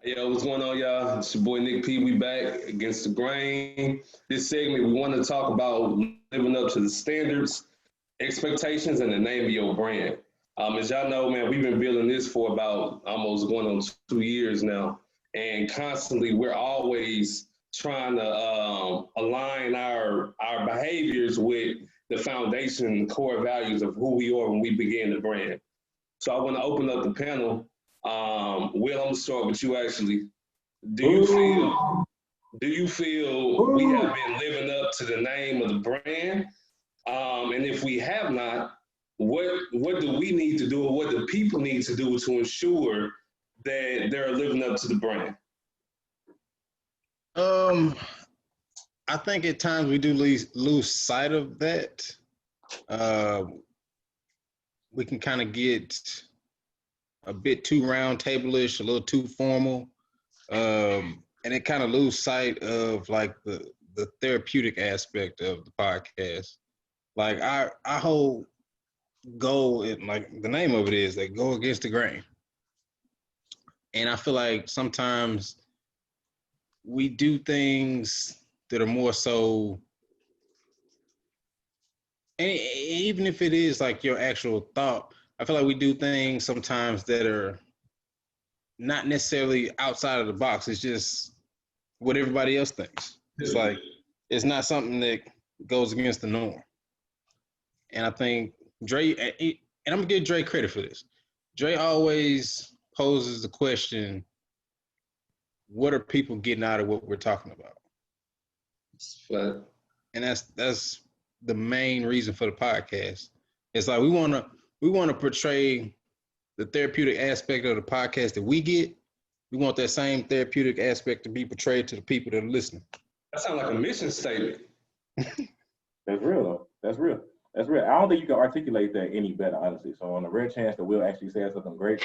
Yo, what's going on, y'all? It's your boy Nick P. We back against the grain. This segment, we want to talk about living up to the standards, expectations, and the name of your brand. As y'all know, man, we've been building this for about almost going on 2 years now, and constantly we're always trying to align our behaviors with the foundation and core values of who we are when we begin the brand. So I want to open up the panel. Will, I'm gonna start with you. Actually, do you feel we have been living up to the name of the brand? And if we have not, what do we need to do, or what do people need to do to ensure that they're living up to the brand? I think at times we do lose sight of that. We can kind of get a bit too round table-ish, a little too formal, and it kind of lose sight of like the therapeutic aspect of the podcast. Like our whole goal, like the name of it is, that go against the grain. And I feel like sometimes we do things that are more so, and even if it is like your actual thought, I feel like we do things sometimes that are not necessarily outside of the box. It's just what everybody else thinks. It's like, it's not something that goes against the norm. And I think Dre, and I'm gonna give Dre credit for this. Dre always poses the question, what are people getting out of what we're talking about? Right. And that's the main reason for the podcast. It's like we want to portray the therapeutic aspect of the podcast that we get. We want that same therapeutic aspect to be portrayed to the people that are listening. That sounds like a mission statement. That's real, though. That's real. That's real. I don't think you can articulate that any better, honestly. So on the rare chance that Will actually says something great.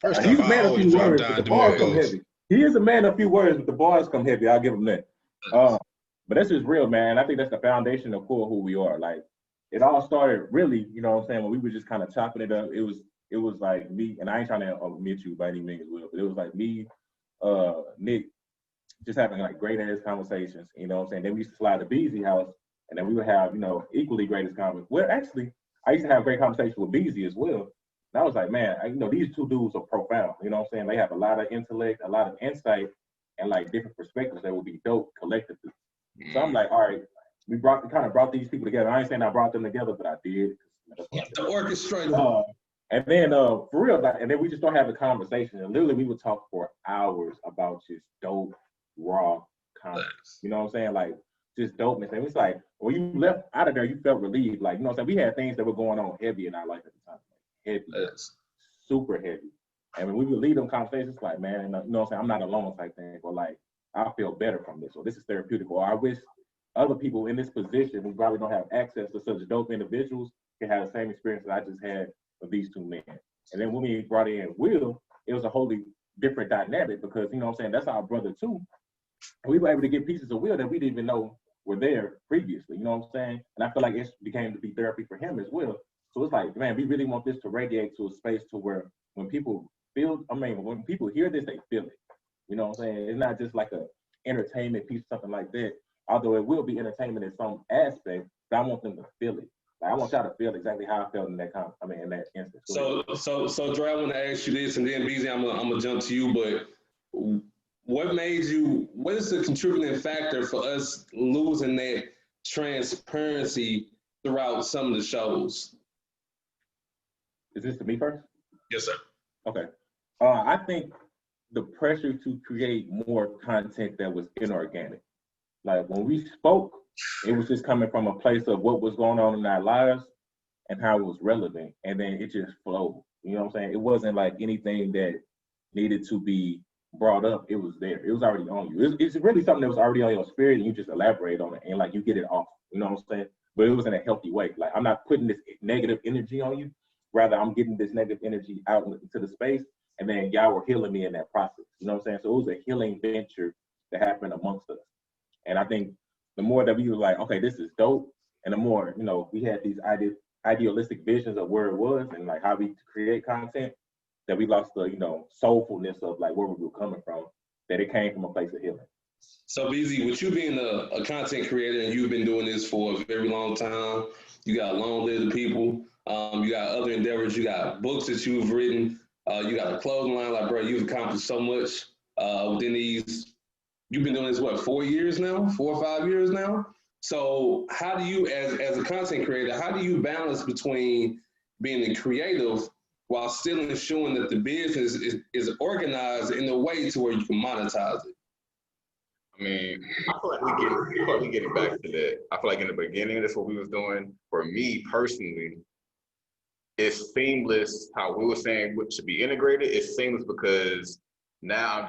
First He's off, a man of few words, but the bars come heavy. He is a man of few words, but the bars come heavy. I'll give him that. But that's just real, man. I think that's the foundation of core who we are. Like, it all started really, you know what I'm saying, when we were just kind of chopping it up. It was like me, and I ain't trying to omit you by any means, Will, but it was like me, Nick, just having like great ass conversations, you know what I'm saying? Then we used to slide to Beezy house, and then we would have, you know, equally greatest conversations. Well, actually, I used to have great conversations with Beezy as well. And I was like, man, you know, these two dudes are profound. You know what I'm saying? They have a lot of intellect, a lot of insight, and like different perspectives that would be dope collectively. So I'm like, all right, we kind of brought these people together. I ain't saying I brought them together, but I did. The orchestrator. And then for real, like, and then we just start having conversations. And literally we would talk for hours about just dope, raw content. You know what I'm saying? Like, just dopeness. And it's like, when you left out of there, you felt relieved. Like, you know what I'm saying? We had things that were going on heavy in our life at the time. Like, heavy, super heavy. And when we would leave them conversations, it's like, man, you know what I'm saying? I'm not alone type thing. Or like, I feel better from this, or this is therapeutic, or I wish other people in this position who probably don't have access to such dope individuals can have the same experience that I just had with these two men. And then when we brought in Will, it was a wholly different dynamic because, you know what I'm saying, that's our brother too. We were able to get pieces of Will that we didn't even know were there previously, you know what I'm saying? And I feel like it became to be therapy for him as well. So it's like, man, we really want this to radiate to a space to where when people when people hear this, they feel it. You know what I'm saying? It's not just like a entertainment piece, something like that. Although it will be entertainment in some aspect, but I want them to feel it. Like, I want y'all to feel exactly how I felt in that in that instance. So Dre, I want to ask you this, and then BZ, I'm gonna jump to you. But what is the contributing factor for us losing that transparency throughout some of the shows? Is this to me first? Yes, sir. Okay. I think the pressure to create more content that was inorganic. Like, when we spoke, it was just coming from a place of what was going on in our lives and how it was relevant. And then it just flowed. You know what I'm saying? It wasn't like anything that needed to be brought up. It was there. It was already on you. It's really something that was already on your spirit, and you just elaborate on it and like you get it off. You know what I'm saying? But it was in a healthy way. Like, I'm not putting this negative energy on you. Rather, I'm getting this negative energy out into the space, and then y'all were healing me in that process. You know what I'm saying? So it was a healing venture that happened amongst us. And I think the more that we were like, okay, this is dope, and the more, you know, we had these idealistic visions of where it was and like how we create content, that we lost the, you know, soulfulness of like where we were coming from, that it came from a place of healing. So, BZ, with you being a content creator and you've been doing this for a very long time, you got Long Live the People, you got other endeavors, you got books that you've written, you got a clothing line. Like, bro, you've accomplished so much within these. You've been doing this, what, 4 years now? 4 or 5 years now? So how do you, as a content creator, how do you balance between being a creative while still ensuring that the business is organized in a way to where you can monetize it? I mean, I feel like we getting back to that. I feel like in the beginning, that's what we was doing. For me personally, it's seamless how we were saying what should be integrated. It's seamless because now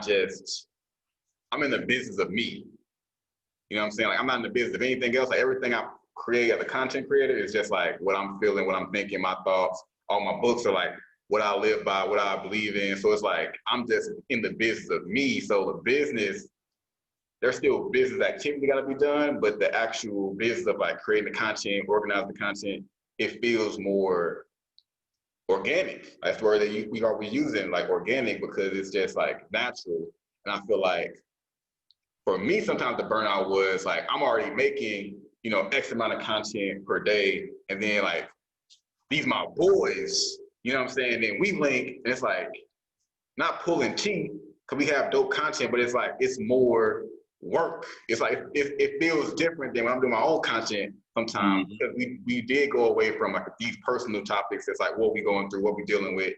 I'm in the business of me. You know what I'm saying? Like, I'm not in the business of anything else. Like, everything I create as a content creator is just like what I'm feeling, what I'm thinking, my thoughts. All my books are like what I live by, what I believe in. So it's like, I'm just in the business of me. So the business, there's still business activity got to be done, but the actual business of like creating the content, organizing the content, it feels more organic. That's the word that we are using, like organic, because it's just like natural. And I feel like for me, sometimes the burnout was like, I'm already making, you know, X amount of content per day. And then like, these my boys, you know what I'm saying? Then we link, and it's like, not pulling teeth, because we have dope content, but it's like, it's more work. It's like, it feels different than when I'm doing my own content sometimes, because we did go away from like these personal topics. It's like what we going through, what we dealing with.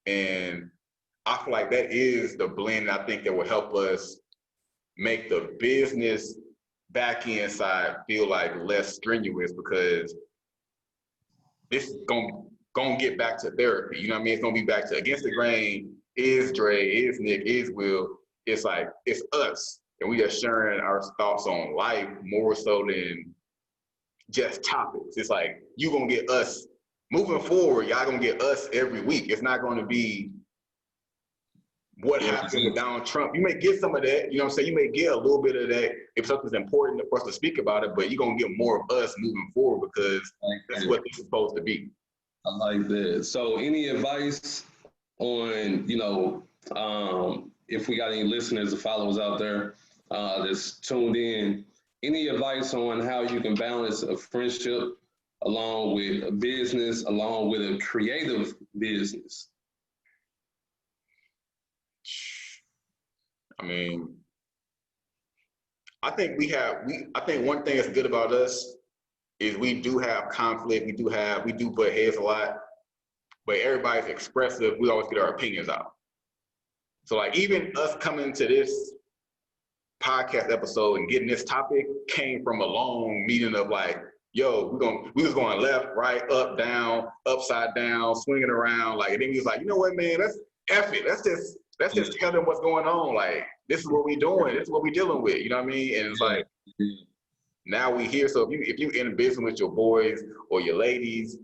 And I feel like that is the blend I think that will help us make the business back end side feel like less strenuous, because this is gonna get back to therapy. You know what I mean? It's gonna be back to Against the Grain, is Dre, is Nick, is Will. It's like, it's us. And we are sharing our thoughts on life more so than just topics. It's like, you gonna get us moving forward. Y'all gonna get us every week. It's not gonna be what happened with Donald Trump. You may get some of that, you know what I'm saying? You may get a little bit of that if something's important for us to speak about it, but you're gonna get more of us moving forward, because that's what this is supposed to be. I like that. So any advice on, you know, if we got any listeners or followers out there that's tuned in, any advice on how you can balance a friendship along with a business, along with a creative business? I mean, I think one thing that's good about us is we do have conflict. We do butt heads a lot, but everybody's expressive. We always get our opinions out. So like, even us coming to this podcast episode and getting this topic came from a long meeting of like, yo, we was going left, right, up, down, upside down, swinging around. Like, and then he was like, you know what, man, let's F it. Let's just tell them what's going on. Like, this is what we doing. This is what we dealing with. You know what I mean? And it's like, now we here. So if you in business with your boys or your ladies,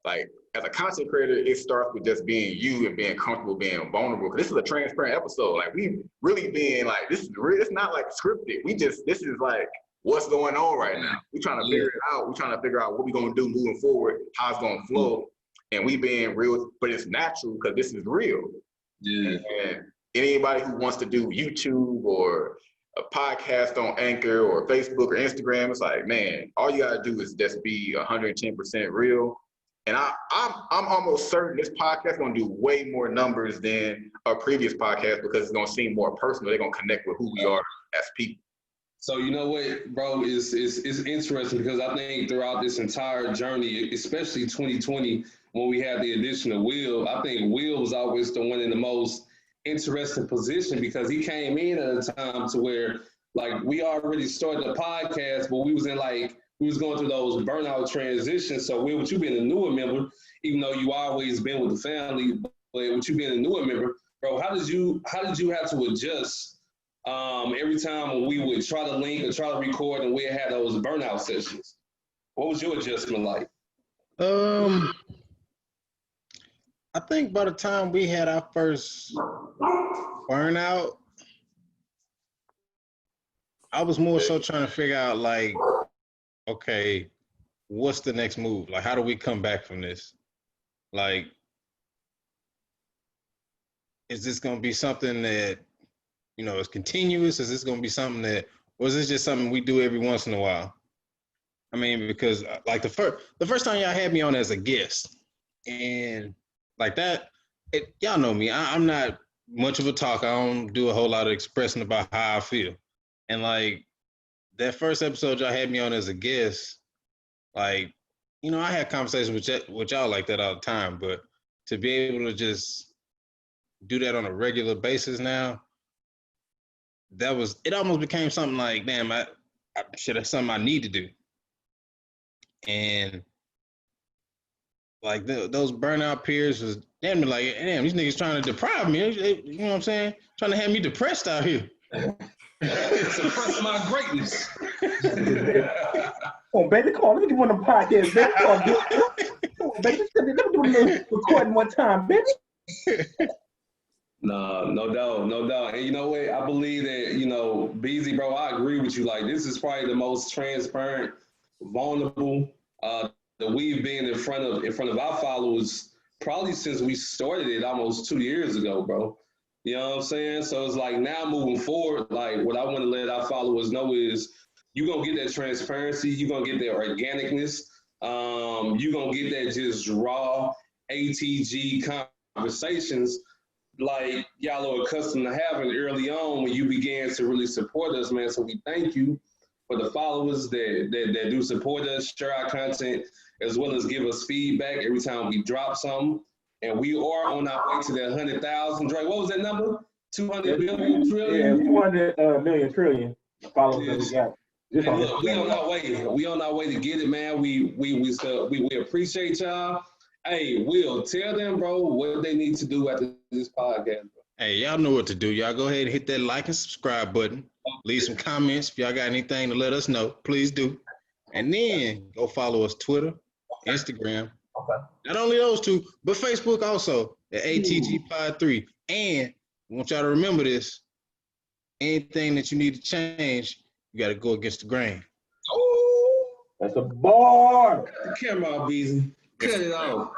like, as a content creator, it starts with just being you and being comfortable, being vulnerable. Because this is a transparent episode. Like, we really being like, it's not like scripted. This is like what's going on right now. We trying to figure it out. We trying to figure out what we gonna do moving forward, how it's gonna flow. And we being real, but it's natural because this is real. Yeah. And anybody who wants to do YouTube or a podcast on Anchor or Facebook or Instagram, it's like, man, all you gotta do is just be 110% real. And I'm almost certain this podcast is gonna do way more numbers than our previous podcast, because it's gonna seem more personal. They're gonna connect with who we are as people. So you know what, bro, it's interesting, because I think throughout this entire journey, especially 2020, when we had the addition of Will, I think Will was always the one in the most interesting position, because he came in at a time to where, like, we already started the podcast, but we was going through those burnout transitions. So Will, with you being a newer member, even though you always been with the family, but with you being a newer member, bro, how did you have to adjust every time when we would try to link or try to record and we had those burnout sessions? What was your adjustment like? I think by the time we had our first burnout, I was more so trying to figure out, like, okay, what's the next move? Like, how do we come back from this? Like, is this going to be something that, you know, is continuous? Is this going to be something that, or is this just something we do every once in a while? I mean, because like the first time y'all had me on as a guest, and like that, y'all know me. I'm not much of a talker. I don't do a whole lot of expressing about how I feel. And like that first episode y'all had me on as a guest, like, you know, I had conversations with y'all like that all the time, but to be able to just do that on a regular basis now, it almost became something like, damn, shit, that's something I need to do. And like those burnout peers was damn like, damn, these niggas trying to deprive me. You know what I'm saying? Trying to have me depressed out here. Suppress my greatness. Oh, baby, come on, let me get one of them podcasts, baby. Come on, baby, let me do a little recording one time, baby. No doubt. And you know what? I believe that, you know, BZ, bro, I agree with you. Like, this is probably the most transparent, vulnerable that we've been in front of our followers probably since we started it almost 2 years ago, bro. You know what I'm saying? So it's like now moving forward, like what I want to let our followers know is you're going to get that transparency. You're going to get that organicness. You're going to get that just raw ATG conversations like y'all are accustomed to having early on when you began to really support us, man. So we thank you for the followers that do support us, share our content, as well as give us feedback every time we drop something. And we are on our way to that 100,000. Dre, what was that number? 200 billion trillion? Yeah, 200 million trillion followers that we got. Hey, look, we on our way. We on our way to get it, man. We appreciate y'all. Hey, Will, tell them, bro, what they need to do after this podcast. Bro. Hey, y'all know what to do. Y'all go ahead and hit that like and subscribe button. Leave some comments. If y'all got anything to let us know, please do. And then go follow us Twitter, Instagram. Okay. Not only those two, but Facebook also at ATG Pod 3. And I want y'all to remember this. Anything that you need to change, you got to go against the grain. Oh, that's a bar. the camera, BZ. Cut it off.